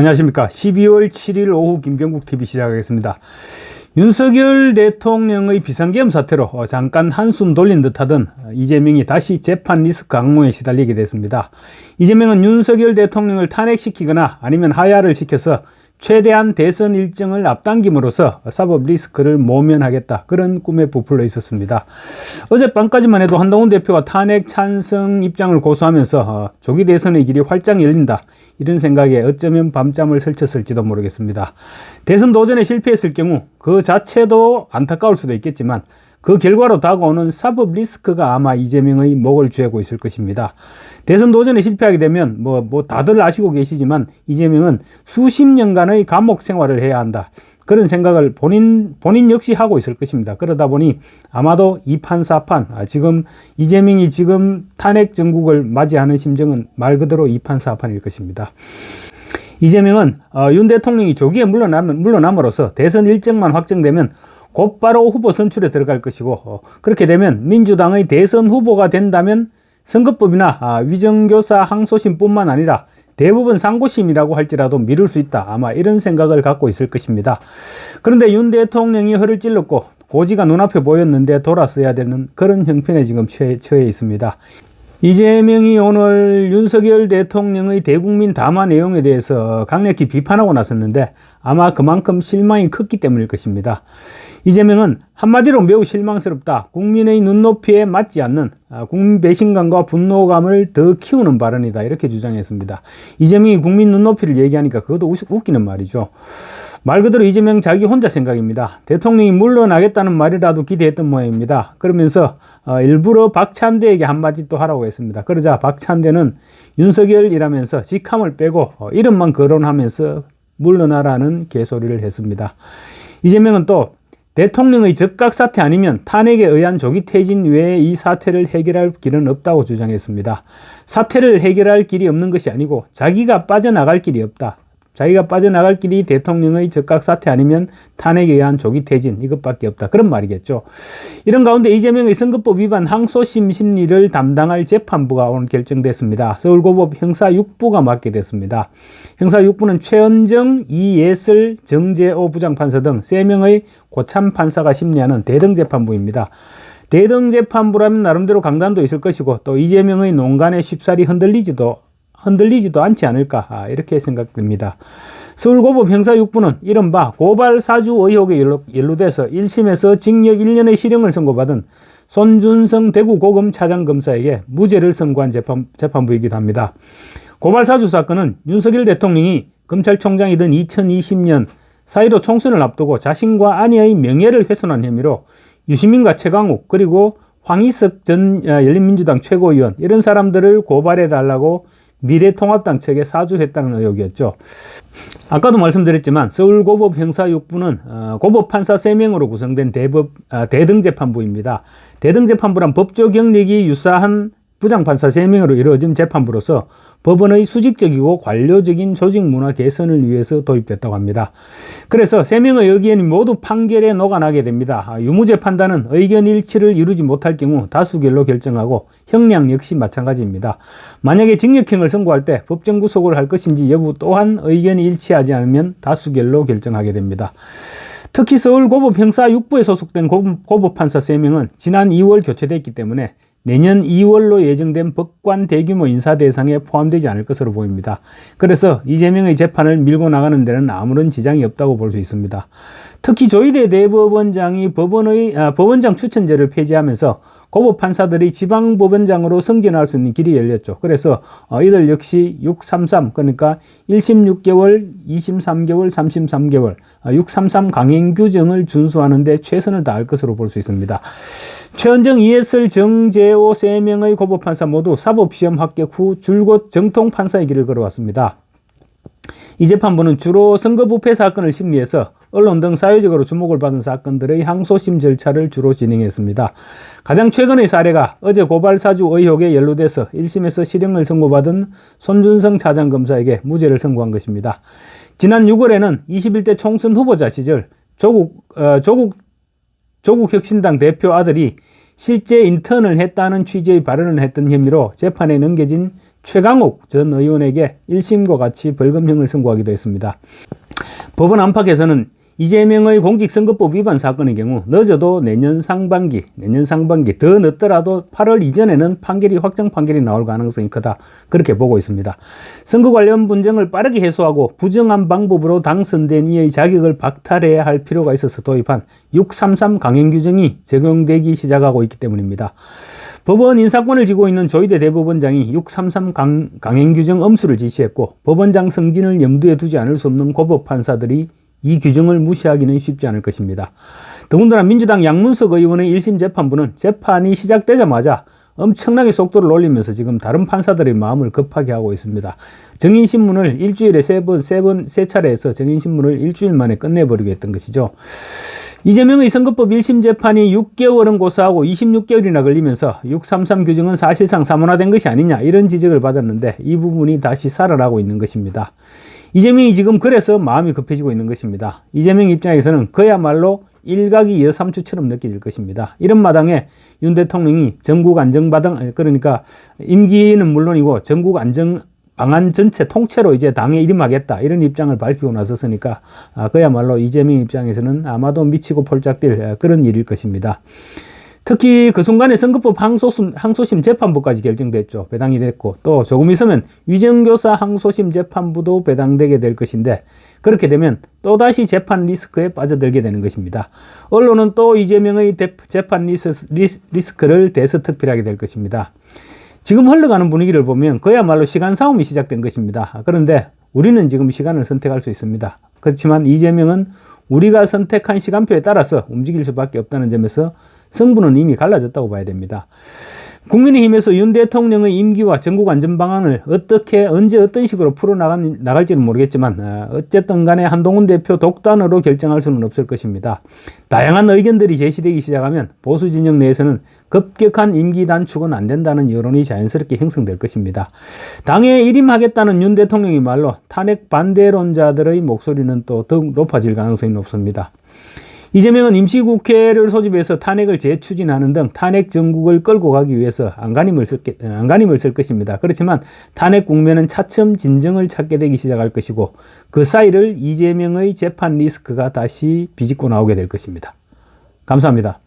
안녕하십니까. 12월 7일 오후 김경국 TV 시작하겠습니다. 윤석열 대통령의 비상계엄 사태로 잠깐 한숨 돌린 듯 하던 이재명이 다시 재판 리스크 악몽에 시달리게 됐습니다. 이재명은 윤석열 대통령을 탄핵시키거나 아니면 하야를 시켜서 최대한 대선 일정을 앞당김으로써 사법 리스크를 모면하겠다, 그런 꿈에 부풀려 있었습니다. 어젯밤까지만 해도 한동훈 대표가 탄핵 찬성 입장을 고수하면서 조기 대선의 길이 활짝 열린다, 이런 생각에 어쩌면 밤잠을 설쳤을지도 모르겠습니다. 대선 도전에 실패했을 경우 그 자체도 안타까울 수도 있겠지만 그 결과로 다가오는 사법 리스크가 아마 이재명의 목을 죄고 있을 것입니다. 대선 도전에 실패하게 되면 다들 아시고 계시지만 이재명은 수십 년간의 감옥 생활을 해야 한다, 그런 생각을 본인 역시 하고 있을 것입니다. 그러다 보니 아마도 이판사판, 이재명이 지금 탄핵 정국을 맞이하는 심정은 말 그대로 이판사판일 것입니다. 이재명은 윤 대통령이 조기에 물러남으로써 대선 일정만 확정되면 곧바로 후보 선출에 들어갈 것이고, 그렇게 되면 민주당의 대선 후보가 된다면 선거법이나 위정교사 항소심뿐만 아니라 대부분 상고심이라고 할지라도 미룰 수 있다, 아마 이런 생각을 갖고 있을 것입니다. 그런데 윤 대통령이 허를 찔렀고 고지가 눈앞에 보였는데 돌아서야 되는 그런 형편에 지금 처해 있습니다. 이재명이 오늘 윤석열 대통령의 대국민 담화 내용에 대해서 강력히 비판하고 나섰는데 아마 그만큼 실망이 컸기 때문일 것입니다. 이재명은 한마디로 매우 실망스럽다, 국민의 눈높이에 맞지 않는 국민 배신감과 분노감을 더 키우는 발언이다, 이렇게 주장했습니다. 이재명이 국민 눈높이를 얘기하니까 그것도 웃기는 말이죠. 말 그대로 이재명 자기 혼자 생각입니다. 대통령이 물러나겠다는 말이라도 기대했던 모양입니다. 그러면서 일부러 박찬대에게 한마디 또 하라고 했습니다. 그러자 박찬대는 윤석열이라면서 직함을 빼고 이름만 거론하면서 물러나라는 개소리를 했습니다. 이재명은 또 대통령의 즉각 사퇴 아니면 탄핵에 의한 조기 퇴진 외에 이 사태를 해결할 길은 없다고 주장했습니다. 사태를 해결할 길이 없는 것이 아니고 자기가 빠져나갈 길이 없다. 자기가 빠져나갈 길이 대통령의 즉각 사퇴 아니면 탄핵에 의한 조기 퇴진, 이것밖에 없다, 그런 말이겠죠. 이런 가운데 이재명의 선거법 위반 항소심 심리를 담당할 재판부가 오늘 결정됐습니다. 서울고법 형사 6부가 맡게 됐습니다. 형사 6부는 최은정, 이예슬, 정재호 부장판사 등 3명의 고참 판사가 심리하는 대등재판부입니다. 대등재판부라면 나름대로 강단도 있을 것이고 또 이재명의 농간에 쉽사리 흔들리지도 않지 않을까, 이렇게 생각됩니다. 서울고법 형사 6부는 이른바 고발사주 의혹에 연루돼서 1심에서 징역 1년의 실형을 선고받은 손준성 대구고검 차장검사에게 무죄를 선고한 재판부이기도 합니다. 고발사주 사건은 윤석열 대통령이 검찰총장이던 2020년 4.15 총선을 앞두고 자신과 아내의 명예를 훼손한 혐의로 유시민과 최강욱 그리고 황희석 전 열린민주당 최고위원, 이런 사람들을 고발해달라고 미래통합당 측에 사주했다는 의혹이었죠. 아까도 말씀드렸지만 서울고법 형사 6부는 고법판사 3명으로 구성된 대등재판부입니다. 대등재판부란 법조 경력이 유사한 부장판사 3명으로 이루어진 재판부로서 법원의 수직적이고 관료적인 조직 문화 개선을 위해서 도입됐다고 합니다. 그래서 3명의 의견이 모두 판결에 녹아나게 됩니다. 유무죄 판단은 의견 일치를 이루지 못할 경우 다수결로 결정하고 형량 역시 마찬가지입니다. 만약에 징역형을 선고할 때 법정 구속을 할 것인지 여부 또한 의견이 일치하지 않으면 다수결로 결정하게 됩니다. 특히 서울고법 형사 6부에 소속된 고법판사 3명은 지난 2월 교체됐기 때문에 내년 2월로 예정된 법관 대규모 인사 대상에 포함되지 않을 것으로 보입니다. 그래서 이재명의 재판을 밀고 나가는 데는 아무런 지장이 없다고 볼 수 있습니다. 특히 조희대 대법원장이 법원장 추천제를 폐지하면서 고법 판사들이 지방법원장으로 승진할 수 있는 길이 열렸죠. 그래서 이들 역시 633, 그러니까 1심 6개월, 2심 3개월, 3심 3개월, 633 강행 규정을 준수하는 데 최선을 다할 것으로 볼 수 있습니다. 최은정, 이예슬, 정재호 3명의 고법 판사 모두 사법시험 합격 후 줄곧 정통 판사의 길을 걸어왔습니다. 이 재판부는 주로 선거부패 사건을 심리해서 언론 등 사회적으로 주목을 받은 사건들의 항소심 절차를 주로 진행했습니다. 가장 최근의 사례가 어제 고발사주 의혹에 연루돼서 1심에서 실형을 선고받은 손준성 차장검사에게 무죄를 선고한 것입니다. 지난 6월에는 21대 총선 후보자 시절 조국혁신당 대표 아들이 실제 인턴을 했다는 취지의 발언을 했던 혐의로 재판에 넘겨진 최강욱 전 의원에게 1심과 같이 벌금형을 선고하기도 했습니다. 법원 안팎에서는 이재명의 공직선거법 위반 사건의 경우 늦어도 내년 상반기 더 늦더라도 8월 이전에는 확정 판결이 나올 가능성이 크다, 그렇게 보고 있습니다. 선거 관련 분쟁을 빠르게 해소하고 부정한 방법으로 당선된 이의 자격을 박탈해야 할 필요가 있어서 도입한 633 강행규정이 적용되기 시작하고 있기 때문입니다. 법원 인사권을 쥐고 있는 조희대 대법원장이 633 강행규정 엄수를 지시했고, 법원장 승진을 염두에 두지 않을 수 없는 고법 판사들이 이 규정을 무시하기는 쉽지 않을 것입니다. 더군다나 민주당 양문석 의원의 1심 재판부는 재판이 시작되자마자 엄청나게 속도를 올리면서 지금 다른 판사들의 마음을 급하게 하고 있습니다. 정인신문을 일주일에 세 차례에서 정인신문을 일주일 만에 끝내버리게 했던 것이죠. 이재명의 선거법 1심 재판이 6개월은 고사하고 26개월이나 걸리면서 633 규정은 사실상 사문화된 것이 아니냐, 이런 지적을 받았는데 이 부분이 다시 살아나고 있는 것입니다. 이재명이 지금 그래서 마음이 급해지고 있는 것입니다. 이재명 입장에서는 그야말로 일각이 여삼추처럼 느껴질 것입니다. 이런 마당에 윤 대통령이 전국 안정바당, 그러니까 임기는 물론이고 전국 안정 방안 전체 통째로 이제 당에 일임하겠다, 이런 입장을 밝히고 나섰으니까 그야말로 이재명 입장에서는 아마도 미치고 폴짝 뛸 그런 일일 것입니다. 특히 그 순간에 선거법 항소심 재판부까지 결정됐죠. 배당이 됐고, 또 조금 있으면 위정교사 항소심 재판부도 배당되게 될 것인데, 그렇게 되면 또다시 재판 리스크에 빠져들게 되는 것입니다. 언론은 또 이재명의 재판 리스크를 대서특필하게 될 것입니다. 지금 흘러가는 분위기를 보면 그야말로 시간 싸움이 시작된 것입니다. 그런데 우리는 지금 시간을 선택할 수 있습니다. 그렇지만 이재명은 우리가 선택한 시간표에 따라서 움직일 수밖에 없다는 점에서 승부는 이미 갈라졌다고 봐야 됩니다. 국민의힘에서 윤 대통령의 임기와 전국 안전 방안을 어떻게, 언제, 어떤 식으로 풀어나갈지는 모르겠지만 어쨌든 간에 한동훈 대표 독단으로 결정할 수는 없을 것입니다. 다양한 의견들이 제시되기 시작하면 보수 진영 내에서는 급격한 임기 단축은 안 된다는 여론이 자연스럽게 형성될 것입니다. 당에 일임하겠다는 윤 대통령의 말로 탄핵 반대론자들의 목소리는 또 더욱 높아질 가능성이 높습니다. 이재명은 임시국회를 소집해서 탄핵을 재추진하는 등 탄핵 정국을 끌고 가기 위해서 안간힘을 쓸 것입니다. 그렇지만 탄핵 국면은 차츰 진정을 찾게 되기 시작할 것이고, 그 사이를 이재명의 재판 리스크가 다시 비집고 나오게 될 것입니다. 감사합니다.